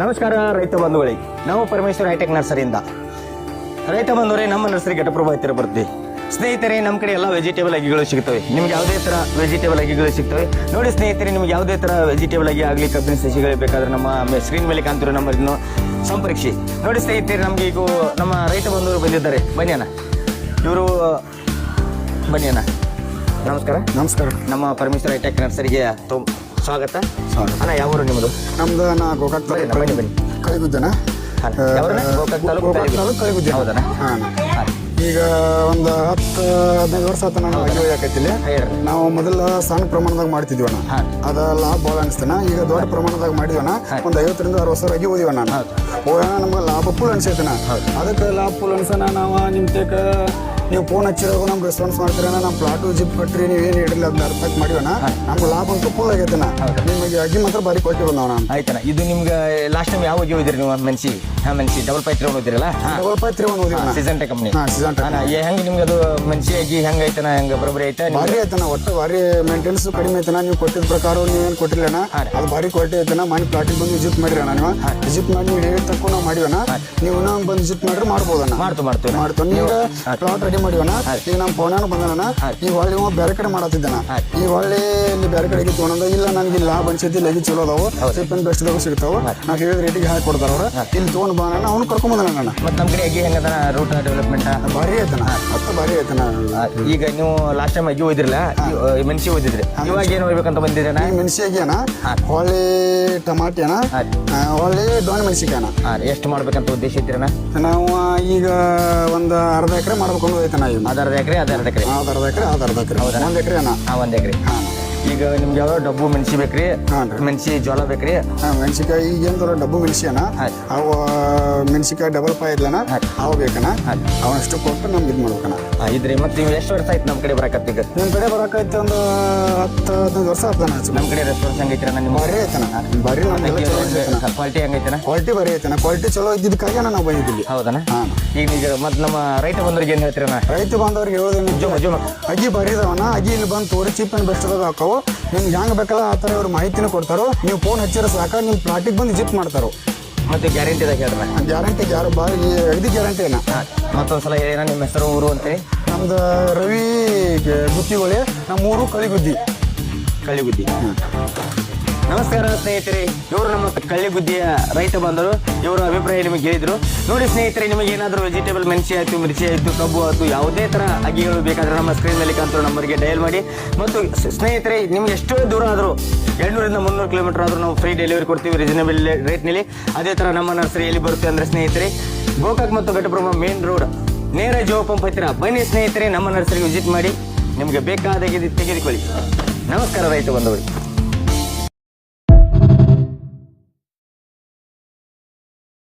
ನಮಸ್ಕಾರ ರೈತ ಬಂಧುಗಳಿಗೆ, ನಾವು ಪರಮೇಶ್ವರ್ ಹೈಟೆಕ್ ನರ್ಸರಿಯಿಂದ. ರೈತ ಬಂಧುವರೇ, ನಮ್ಮ ನರ್ಸರಿ ಘಟಪ್ರಭಾ ಹತ್ತಿರ ಬರ್ತೀವಿ. ಸ್ನೇಹಿತರೆ, ನಮ್ಮ ಕಡೆ ಎಲ್ಲ ವೆಜಿಟೇಬಲ್ ಅಗಿಗಳು ಸಿಗ್ತವೆ. ನಿಮ್ಗೆ ಯಾವುದೇ ಥರ ವೆಜಿಟೇಬಲ್ ಅಗಿಗಳು ಸಿಗ್ತವೆ. ನೋಡಿ ಸ್ನೇಹಿತರೆ, ನಿಮ್ಗೆ ಯಾವುದೇ ಥರ ವೆಜಿಟೇಬಲ್ ಅಗಿ ಆಗಲಿ, ಕಬ್ಬಿನ ಸಸಿಗಳು ಬೇಕಾದ್ರೆ ನಮ್ಮ ಸ್ಕ್ರೀನ್ ಮೇಲೆ ಕಾಣ್ತಿರೋ ನಂಬರನ್ನು ಸಂಪರ್ಕಿಸಿ. ನೋಡಿ ಸ್ನೇಹಿತರೆ, ನಮಗೆ ಈಗ ನಮ್ಮ ರೈತ ಬಂಧುವರು ಬಂದಿದ್ದಾರೆ. ಬನ್ನಿ ಅಣ್ಣ, ಇವರು ಬನ್ನಿ ಅಣ್ಣ. ನಮಸ್ಕಾರ. ನಮಸ್ಕಾರ. ನಮ್ಮ ಪರಮೇಶ್ವರ್ ಹೈಟೆಕ್ ನರ್ಸರಿಗೆ ಸ್ವಾಗತ. ಅಣ್ಣ, ಯಾವ ಊರು ನಿಮ್ಮದು? ನಮ್ದು ಗೋಕಾಕ್ ಬನ್ನಿ ಬನ್ನಿ. ಕಳಿಗುದ್ದನ ಗೋಕಾಕ್ ತಾಲೂಕು ಕಳಿಗುದ್ದಿ. ಹೌದಣ್ಣ. ಈಗ ಒಂದು 10-15 ವರ್ಷ ಆತ ನಾನು ಅಗಿ ಒಯ್ಯಾಕೈತಿಲ್ಲ. ನಾವು ಮೊದಲ ಸಣ್ಣ ಪ್ರಮಾಣದಾಗ ಮಾಡ್ತಿದ್ವಣ್ಣ, ಅದ ಲಾಭ ಭಾಳ ಅನಿಸ್ತೇನ. ಈಗ ದೊಡ್ಡ ಪ್ರಮಾಣದಾಗ ಮಾಡಿದ್ವಣ್ಣ, ಒಂದು 50-60 ಸಾವಿರ ಅಗಿ ಓದಿವಣ್ಣ. ಹೋಗೋಣ, ನಮ್ಗೆ ಲಾಭ ಫುಲ್ ಅನ್ಸೈತನ. ಅದಕ್ಕೆ ಲಾಭ ಫುಲ್ ಅನ್ಸನ. ನಾವು ನಿಮ್ಮ ತೇಕ ನೀವು ಫೋನ್ ಹಚ್ಚಿರೋದು ನಮ್ಗೆ ರೆಸ್ಪಾನ್ಸ್ ಮಾಡ್ತೀರಣ್ಣ. ನಮ್ಮ ಪ್ಲಾಟು ಜಿಪ್ ಕಟ್ರಿ, ನೀವು ಏನು ಇಡಲಿ ಅದನ್ನ ಅರ್ಥಕ್ಕೆ ಮಾಡಿವಣ್ಣ. ನಮ್ಗೆ ಲಾಭ ಅಂತೂ ಫುಲ್ ಆಗೈತನ. ನಿಮಗೆ ಅಗಿ ಮಾತ್ರ ಬಾರಿ ಕೊಟ್ಟು ಬಂದವಣ. ಆಯ್ತಣ್ಣ. ಇದು ನಿಮ್ಗೆ ಲಾಸ್ಟ್ ಟೈಮ್ ಯಾವ ಅಗಿ ಓದಿರಿ ನೀವು? ಮೆಣಸಿ ಡಬಲ್ ಪೈ 3 ಓದಿರಲ್ಲ? ಡಬಲ್ ಪೈ 3 ಓದಿವಣ್ಣ. ಸಿಜಂಟೆ ಕಂಪ್ನಿ. ಹೆಂಗೆ ನಿಮ್ಗೆ ಅದು ಮೆಣಸಿ ಅಗಿ ಹೆಂಗೆ ಐತನ? ಹೆಂಗೆ ಬರೋಬ್ಬರಿ ಐತೆ? ಭಾರಿ ಐತನ. ಒಟ್ಟು ಭಾರಿ ಮೇಂಟೆನೆನ್ಸ್ ಕಡಿಮೆ ಐತನ. ನೀವು ಕೊಟ್ಟಿದ್ದ ಪ್ರಕಾರ ನೀವೇನು ಕೊಟ್ಟಿಲ್ಲಣ್ಣ, ಅದು ಭಾರಿ ಕ್ವಾಲಿಟಿ ಐತನ. ಮನೆ ಪ್ಲಾಟಿಗೆ ಬಂದು ವಿಸಿಟ್ ಮಾಡಿರಣ್ಣ. ನೀವು ವಿಸಿಟ್ ಮಾಡಿ ನೀವು ಹೇಳಿ ತಕ್ಕ ನಾವು ಮಾಡಿವಣ್ಣ. ನೀವು ಬಂದು ವಿಸಿಟ್ ಮಾಡ್ರೆ ಮಾಡ್ಬೋದಣ್ಣ. ಮಾಡ್ತು ಈಗ ಪ್ಲಾಟ್ ರೆಡಿ ಮಾಡಿವಣ್ಣ. ಈಗ ನಮ್ಮ ಫೋನಾನು ಬಂದಣ್ಣ. ಈ ಹೊಳ್ಳಿ ಬೇರೆ ಕಡೆ ಮಾಡತ್ತಿದ್ದಾನ. ಈ ಹೊಳ್ಳಿ ಇಲ್ಲಿ ಬೇರೆ ಕಡೆಗೆ ತೊಗೊಂಡ ಇಲ್ಲ, ನನ್ಗೆ ಇಲ್ಲಿ ಲಾಭ ಅನ್ಸೈತಿ, ಲಗಿ ಚಲೋ ಅದಾವು, ಸಿಪ್ಪನ್ ಬೆಸ್ಟ್ದಾಗ ಸಿಗ್ತಾವ, ನಾವು ಹೇಳಿದ ರೇಟಿಗೆ ಹಾಕಿ ಕೊಡ್ತಾರ ಅವ್ರು. ಇಲ್ಲಿ ತೊಗೊಂಡು ಬಾಣ ಅವ್ನು ಕರ್ಕೊಂಡ್ ಬಂದಣ್ಣ. ಮತ್ತೆ ನಮ್ಮ ಕಡೆ ಅಗಿ ಹೆಂಗದ? ರೂಟ್ ಡೆವಲಪ್ಮೆಂಟ್ ಭಾರಿ ಐತನ. ಹತ್ತು ಭಾರಿ ಐತನ. ಈಗ ನೀವು ಲಾಸ್ಟ್ ಟೈಮ್ ಅಗಿ ಓದಿರಲ್ಲ, ಮೆಣಸಿ ಓದಿದ್ರಿ. ಇವಾಗ ಏನು ಹೋಗ್ಬೇಕಂತ ಬಂದಿದ್ದೀನ? ಮೆಣಸಿ ಅಗಿಯನ, ಹೊಳ್ಳಿ ಟಮಾಟಿ ಅಣ್ಣ, ಹೊಳ್ಳಿ ಡೋಣಿ ಮೆಣಸಿಕಾಯನ. ಎಷ್ಟು ಮಾಡ್ಬೇಕಂತ ಉದ್ದೇಶ ಇದ್ದೀರಣ್ಣ? ನಾವು ಈಗ ಒಂದು ಅರ್ಧ ಎಕರೆ ಮಾಡ್ಬೇಕು ಐತನ. ಅರ್ಧ ಎಕರೆ. 1 ಎಕರೆ. 1 ಎಕರೆ ಅಣ್ಣ. 1 ಎಕರೆ. ಈಗ ನಿಮ್ಗೆ ಯಾವ ಡಬ್ಬು ಮೆಣಸಿ ಬೇಕ್ರಿ? ಮೆಣಸಿ ಜೋಳ ಬೇಕ್ರಿ? ಮೆಣಸಿಕಾಯಿ ಈಗ ಏನು ಡಬ್ಬು ಮೆಣಸಿ ಅಣ್ಣ, ಅವು ಮೆಣಸಿಕಾಯಿ ಡಬಲ್ ಪಾಯ್ ಇದ್ಲಣ್ಣ, ಅವು ಬೇಕಣ್ಣ. ಅವನಷ್ಟು ಕೊಟ್ಟು ನಮ್ಗೆ ಇದು ಮಾಡ್ಬೇಕಣ್ಣ. ಇದ್ರಿ. ಮತ್ತೆ ನೀವು ಎಷ್ಟು ವರ್ಷ ಆಯ್ತು ನಮ್ಮ ಕಡೆ ಬರಕತ್ತಿ? ಈಗ ನಿಮ್ಮ ಕಡೆ ಬರಕೈತೆ ಒಂದು 10-15 ವರ್ಷ ಆಗ್ತಾನ. ನಮ್ಮ ಕಡೆ ರೆಸ್ಪಾನ್ಸ್ ಹೆಂಗೈತಿ? ನಿಮ್ಮ ಭಾರಿ ಐತನ. ಭಾರಿ ಕ್ವಾಲಿಟಿ ಹೆಂಗೈತನ? ಕ್ವಾಲಿಟಿ ಭಾರಿ ಐತನ. ಕ್ವಾಲಿಟಿ ಚಲೋ ಇದ್ದಿದ್ದಕ್ಕಾಗಿ ನಾವು ಬಂದಿದ್ದೀವಿ. ಹೌದಣ್ಣ. ಈಗ ಮತ್ತೆ ನಮ್ಮ ರೈತ ಬಂದವ್ರಿಗೆ ಏನು ಹೇಳ್ತೀರಣ್ಣ? ರೈತ ಬಂದವ್ರಿಗೆ ಹೇಳೋದೇನು, ಅಗಿ ಭಾರಿ ಇದಾವಣ್ಣ. ಅಗಿ ಇಲ್ಲಿ ಬಂದು ತೋರಿ ಚೀಪ್ ಅಂಡ್ ಬೆಸ್ಟ್ ಅದಾಗ ಹಾಕವು. ನಿಮ್ಗೆ ಹೆಂಗೆ ಬೇಕಲ್ಲ ಆ ಥರ ಇವ್ರು ಮಾಹಿತಿನೂ ಕೊಡ್ತಾರೋ. ನೀವು ಫೋನ್ ಹಚ್ಚಿರೋ ಸಾಕ, ನಿಮ್ಮ ಪ್ಲಾಟಿಗೆ ಬಂದು ಜಿಪ್ ಮಾಡ್ತಾರೋ. ಮತ್ತೆ ಗ್ಯಾರಂಟಿದಾಗ ಹೇಳ್ರಿ. ಗ್ಯಾರಂಟಿ ಬಾರಿ ಅಗದಿ ಗ್ಯಾರಂಟಿ ಏನ. ಮತ್ತೊಂದ್ಸಲ ಏನ ನಿಮ್ಮ ಹೆಸರು, ಊರು ಅಂತೇಳಿ? ನಮ್ದು ರವಿ ಗುತ್ತಿಗೊಳಿ, ನಮ್ಮೂರು ಕಳಿಗುದ್ದಿ. ನಮಸ್ಕಾರ ಸ್ನೇಹಿತರೆ, ಇವರು ನಮ್ಮ ಕಳ್ಳಿಗುದ್ದಿಯ ರೈತ ಬಂದರು. ಇವರ ಅಭಿಪ್ರಾಯ ನಿಮಗೆ ಹೇಳಿದ್ರು. ನೋಡಿ ಸ್ನೇಹಿತರೆ, ನಿಮಗೆ ಏನಾದರೂ ವೆಜಿಟೇಬಲ್ ಮೆಣಸಿ ಆಯಿತು, ಮಿರ್ಚಿ ಆಯಿತು, ಕಬ್ಬು ಆಯಿತು, ಯಾವುದೇ ಥರ ಅಗಿಗಳು ಬೇಕಾದರೆ ನಮ್ಮ ಸ್ಕ್ರೀನ್ ಮೇಲೆ ಕಾಣ್ತಿರೋ ನಂಬರ್ಗೆ ಡಯಲ್ ಮಾಡಿ. ಮತ್ತು ಸ್ನೇಹಿತರೆ, ನಿಮ್ಗೆ ಎಷ್ಟೋ ದೂರ ಆದರೂ 200-300 ಕಿಲೋಮೀಟರ್ ಆದರೂ ನಾವು ಫ್ರೀ ಡೆಲಿವರಿ ಕೊಡ್ತೀವಿ ರೀಸನೇಬಲ್ ರೇಟ್ನಲ್ಲಿ. ಅದೇ ಥರ ನಮ್ಮ ನರ್ಸರಿ ಎಲ್ಲಿ ಬರುತ್ತೆ ಅಂದರೆ ಸ್ನೇಹಿತರೆ, ಗೋಕಾಕ್ ಮತ್ತು ಘಟಪ್ರಭಾ ಮೇನ್ ರೋಡ್ ನೇರ ಜೋ ಪಂಪ್ ಹತ್ತಿರ. ಬನ್ನಿ ಸ್ನೇಹಿತರೆ, ನಮ್ಮ ನರ್ಸರಿಗೆ ವಿಸಿಟ್ ಮಾಡಿ, ನಿಮಗೆ ಬೇಕಾದ ತೆಗೆದುಕೊಳ್ಳಿ. ನಮಸ್ಕಾರ ರೈತ ಬಂಧುಗಳು.